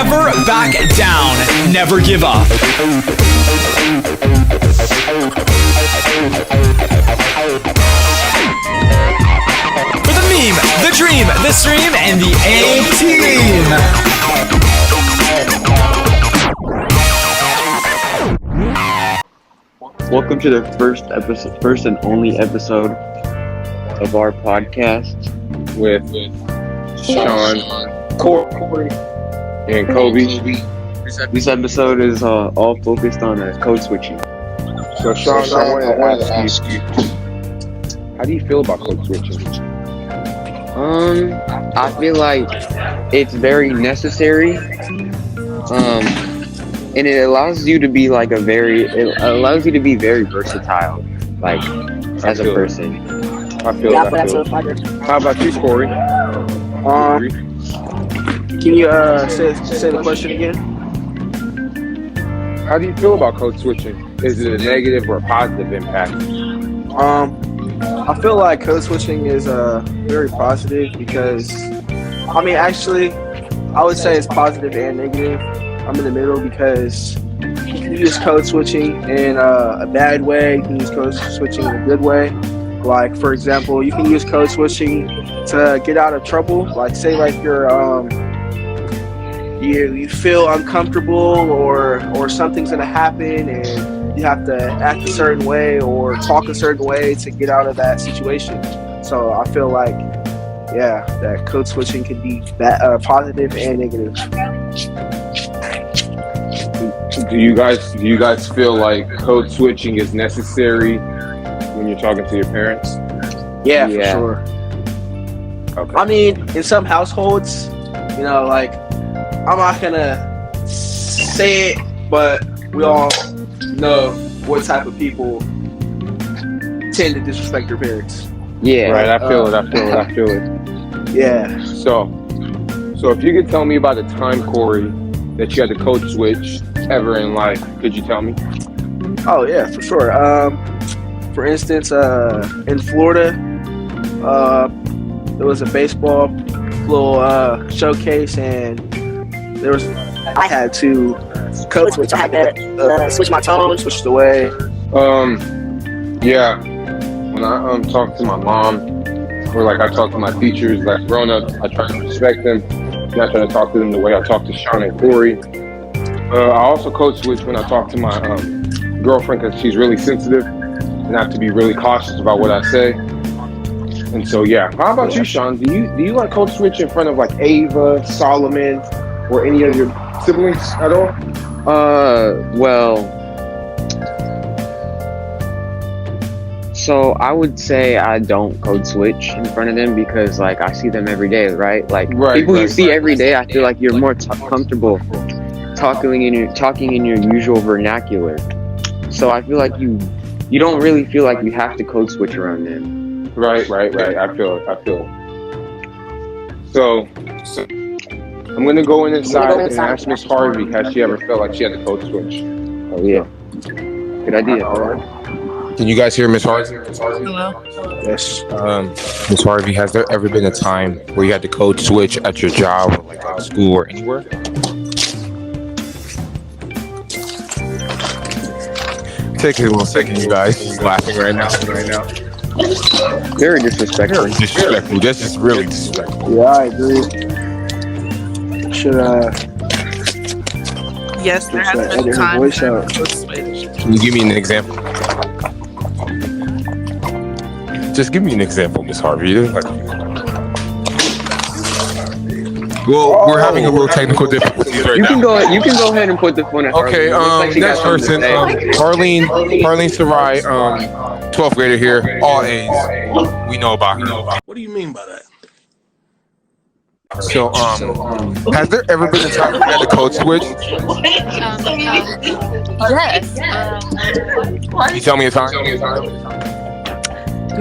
Never back down. Never give up. For the meme, the dream, the stream, and the A-Team. Welcome to the first and only episode of our podcast with Sean, Corey, and Kobe. This episode is all focused on code switching. So Sean, I wanted to ask you, how do you feel about code switching? I feel like it's very necessary. And it allows you to be very versatile, like as a person. I feel that. How about you, Corey? Can you say the question again? How do you feel about code switching? Is it a negative or a positive impact? I feel like code switching is very positive because, actually, I would say it's positive and negative. I'm in the middle because you can use code switching in a bad way, you can use code switching in a good way. Like, for example, you can use code switching to get out of trouble. Like, say like you feel uncomfortable or something's gonna happen and you have to act a certain way or talk a certain way to get out of that situation. So I feel like, yeah, that code switching can be positive and negative. Do you guys feel like code switching is necessary when you're talking to your parents? Yeah, for sure. Okay. In some households, like, I'm not gonna say it, but we all know what type of people tend to disrespect their parents. Yeah. Right, I feel it. Yeah. So if you could tell me about a time, Corey, that you had to code switch ever in life, could you tell me? Oh yeah, for sure. For instance, in Florida, there was a baseball little showcase, and I had to code switch. I had to switch my tone, switch the way. Yeah. When I talk to my mom, or like I talk to my teachers, like grown up, I try to respect them. I'm not trying to talk to them the way I talk to Sean and Corey. I also code switch when I talk to my girlfriend because she's really sensitive and I have to be really cautious about what I say. And so, yeah. How about you, Sean? Do you like code switch in front of like Ava, Solomon, or any of your siblings at all? So I would say I don't code switch in front of them because, like, I see them every day, right? Like, people you see every day, I feel like you're more comfortable talking in your usual vernacular. So I feel like you don't really feel like you have to code switch around them. Right. I feel it. So I'm gonna go inside and ask Miss Harvey, has she ever felt like she had to code switch? Oh yeah. Good idea. All right. Can you guys hear Miss Harvey? Hello. Yes. Miss Harvey, has there ever been a time where you had to code switch at your job, or like at school, or anywhere? Take it 1 second, you guys. She's laughing right now. Very disrespectful. Just really disrespectful. Yeah, I agree. Should Yes, there has been edit a her time. voice out. Can you give me an example? Just give me an example, Miss Harvey. Well, we're having a real technical difficulties right You now. can go ahead and put the phone at Harvey. Okay, Looks like she next got something person, to say. Harleen Sarai, 12th grader here, all A's. We know about her. What do you mean by that? So, has there ever been a time you had to code switch? Yes. Can you tell me a time?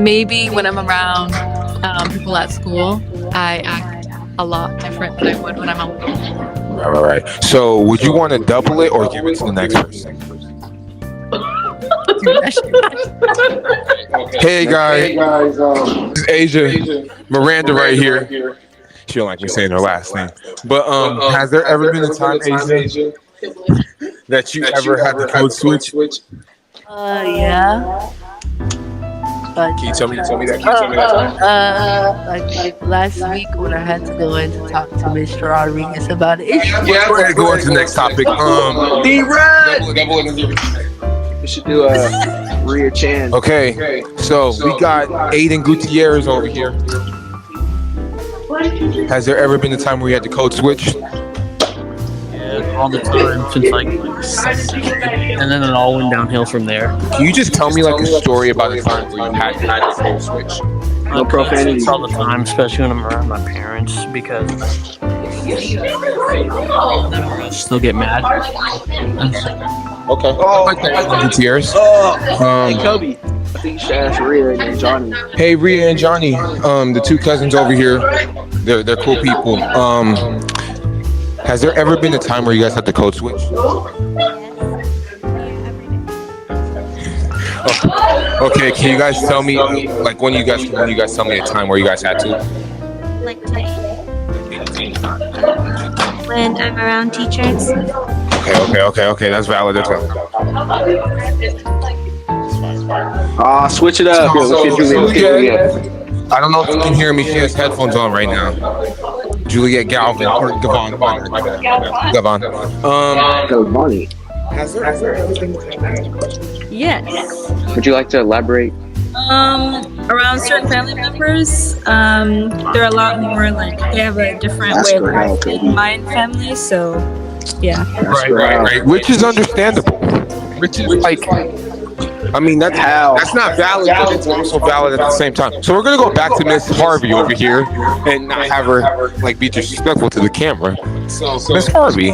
Maybe when I'm around people at school, I act a lot different than I would when I'm alone. Right. So, would you want to double it or give it to the next person? Hey guys, this is Asia, Miranda right here. She don't like me saying her last name. But has there ever been a time, Asia, that you ever had the code switch? Yeah. But Can you tell me that? like last week when I had to go in to talk to Mr. Rodriguez about it. Yeah, we're gonna go on to the next topic. We should do a rear chan. Okay, so we got Aiden Gutierrez over here. Has there ever been a time where you had the code switch? Yeah, all the time since like 16, and then it all went downhill from there. Can you just tell me like a story about a time where you had the code switch? No profanity. It's all the time, especially when I'm around my parents, because they'll still get mad. Okay. I like that. Gutierrez. Hey, Kobe. I think you should ask Rhea and Johnny. Hey, Rhea and Johnny, the two cousins over here, they're cool people. Has there ever been a time where you guys had the code switch? Okay, can you guys tell me, like, when you guys tell me a time where you guys had to? Like when I'm around teachers. Okay. That's valid. Switch it up. I don't know if you can hear me. She has headphones on right now. Juliet Galvin or Gavon. Bonnie. Has there ever been? Yes. Would you like to elaborate? Around certain family members, they're a lot more like they have a different way of acting. My family, so yeah. Right. Which is understandable. Which is like, I mean, that's not valid, but it's also valid at the same time. So we're gonna go back to Miss Harvey over here and not have her like be disrespectful to the camera. So Miss Harvey,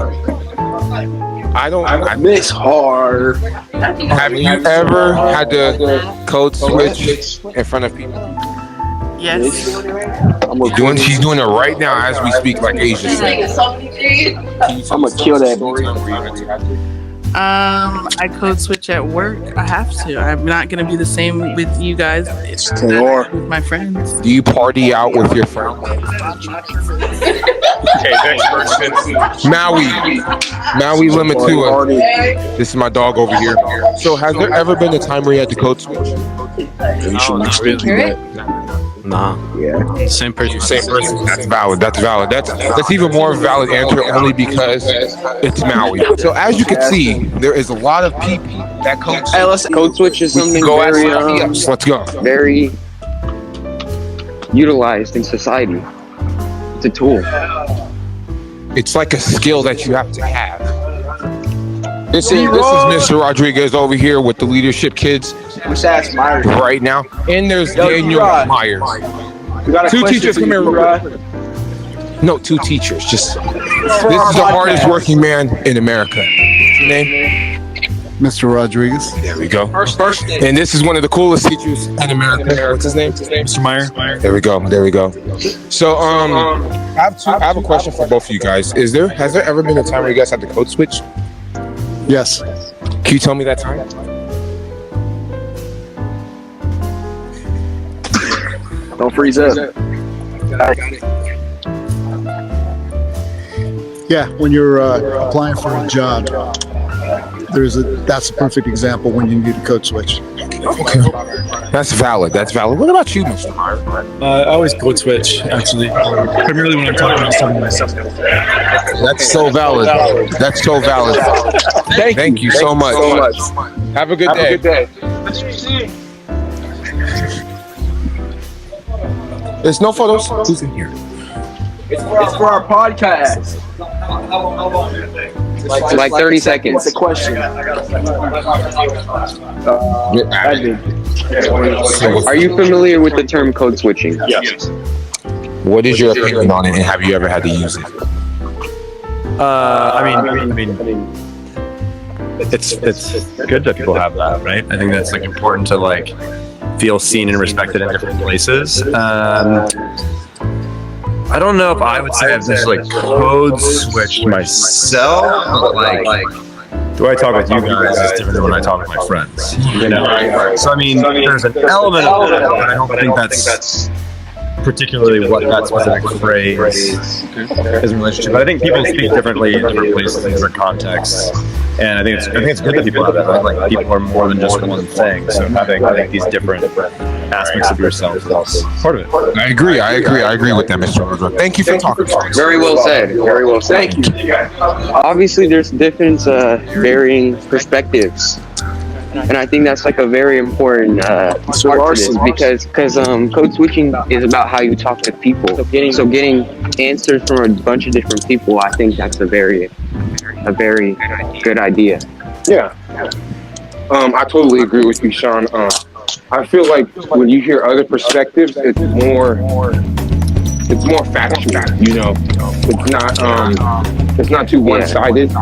I Miss Harv. have you ever had the code switch in front of people? Yes. She's doing it right now as we speak, like Asia said. I'm gonna kill that. I code switch at work. I have to. I'm not gonna be the same with you guys. It's with my friends. Do you party out with your friends? Okay, next person. Maui Limatua. This is my dog over here. So has there ever been a time where you had the code switch? Not really. Nah. Yeah. Same person. That's valid. That's even more valid answer only because it's Maui. So as you can see, there is a lot of people that code switch. Hey, listen, code switch is something very, let's go. very utilized in society. It's a tool. It's like a skill that you have to have. This is Mr. Rodriguez over here with the leadership kids We should ask Myers. right now. And there's Daniel Rod. Myers. We got a Two question teachers for come you, here. Rod. No, two teachers. Just this is the hardest working man in America. What's your name? Mr. Rodriguez. There we go. And this is one of the coolest teachers in America. What's his name? Mr. Meyer. There we go. So I have a question for both of you guys. Has there ever been a time where you guys had the code switch? Yes. Can you tell me that time? Don't freeze up. Yeah, when you're applying for a job, that's a perfect example when you need a code switch. Okay. That's valid. What about you, Mr. Meyer? I always code switch, actually. Primarily when I'm talking about something myself. That's so valid. Thank you so much. Have a good day. There's no photos. Who's in here? It's for our podcast. Like 30 seconds. What's the question? Are you familiar with the term code switching? Yes. What is your opinion on it, and have you ever had to use it? I mean, it's good that people have that, right? I think that's like important to like feel seen and respected in different places. I don't know if I would say I've just like code switched myself, but like the way I talk with you guys is different than when I talk with my friends. You know, so I mean, there's an element of that, but I don't think that's particularly what that specific phrase is in relation to. But I think people speak differently in different places, in different contexts. And I think it's good that people have that. Like people are more than just one thing. So having these different aspects of yourself is part of it. I agree with that, Mr. Rosa. Thank you for talking to us. Very well said. Very well said. Thank you. Obviously, there's different varying perspectives. And I think that's like a very important part to this because code switching is about how you talk to people. So getting answers from a bunch of different people, I think that's a very good idea. Yeah. I totally agree with you, Sean. I feel like when you hear other perspectives, it's more factual, you know. It's not too one-sided.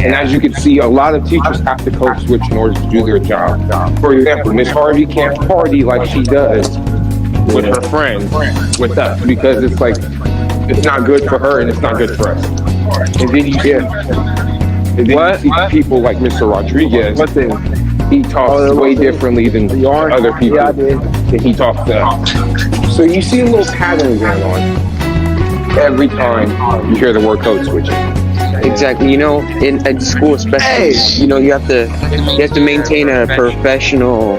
And as you can see, a lot of teachers have to code switch in order to do their job. For example, Miss Harvey can't party like she does with her friends, with us, because it's like, it's not good for her and it's not good for us. And then you see people like Mr. Rodriguez. He talks way differently than other people that he talks to. So you see a little pattern going on every time you hear the word code switching. Exactly. You know, at school especially, you know, you have to maintain a professional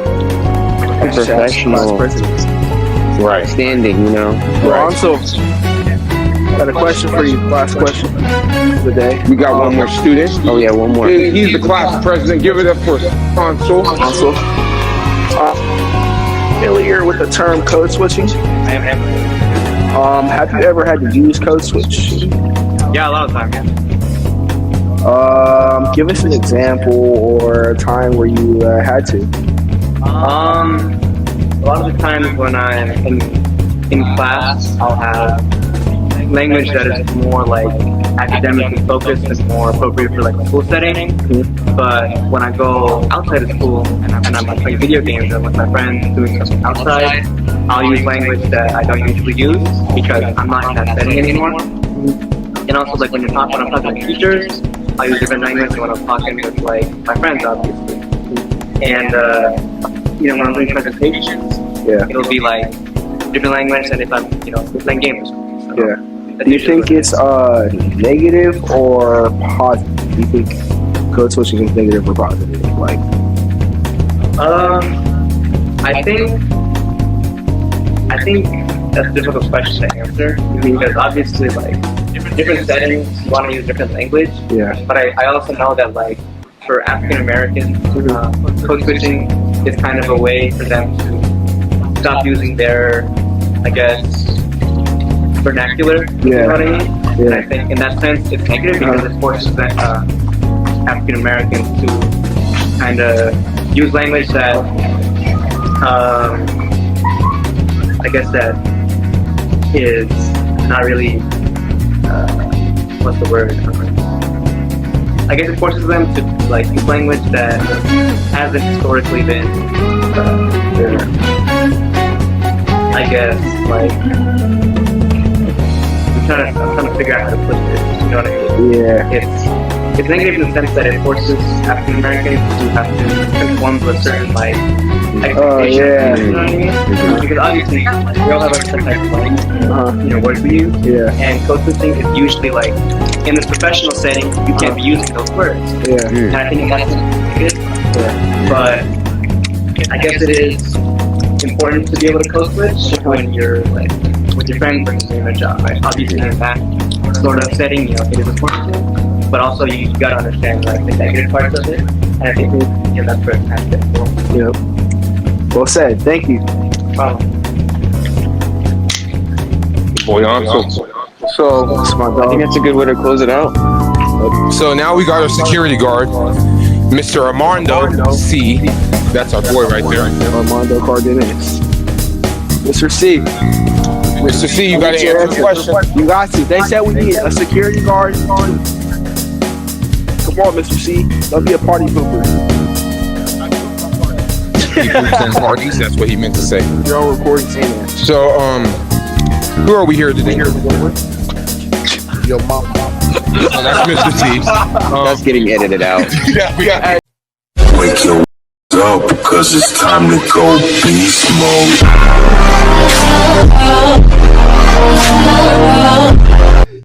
standing, you know. Right. Also, got a question for you. Last question of the day. We got one more student. Oh yeah, one more. He's the class president. Give it up for Consul. Familiar with the term code switching? I am. Have you ever had to use code switch? Yeah, a lot of times. Give us an example or a time where you had to. A lot of the times when I'm in class, I'll have language that is more like academically focused and more appropriate for like a school setting. But when I go outside of school and I'm playing video games and with my friends doing something outside, I'll use language that I don't usually use because I'm not in that setting anymore. And also like when I'm talking to teachers, I use different language when I'm talking with like my friends, obviously. And you know, when I'm doing presentations, it'll be like different language than if I'm, you know, playing games. So, do you think it's negative or positive? Do you think code switching is negative or positive? Like, I think that's a difficult question to answer because obviously, like, different settings, you want to use different language. Yeah. But I also know that, like, for African Americans, code switching is kind of a way for them to stop using their, I guess, vernacular. You know what I mean? Yeah. And I think in that sense, it's negative because it forces African Americans to kind of use language that, I guess that is not really, what's the word? I guess it forces them to like use language that hasn't historically been, I guess, like, I'm trying to figure out how to put this, you know what I mean? Yeah. It's negative in the sense that it forces African Americans to have to conform to a certain, like, expectations, you know what I mean? Because obviously, we all have our certain type of language, you know, words we use, and code switching is usually like, in this professional setting, you can't be using those words. And I think that's negative. But I guess it is important to be able to code switch when you're like with your friends when you're doing a job, right? Obviously in that sort of setting, you know, it is important to, but also you gotta understand like the negative parts of it. And I think that's where it's kind of difficult. Yep. Well said. Thank you. Boy, so I think that's a good way to close it out. So now we got our security guard, Mr. Armando C. That's our boy right there. Armando Cardenas. Mr. C. Mr. C, you got to answer the question. You got to. They said we need a security guard. Come on, Mr. C. Don't be a party pooper. He poops in parties, that's what he meant to say. You're all recording saying that. So, who are we here today? Yo, mom. Oh, that's Mr. T. That's getting edited out. Yeah, we got. Wake your up, cause it's time to go beast mode.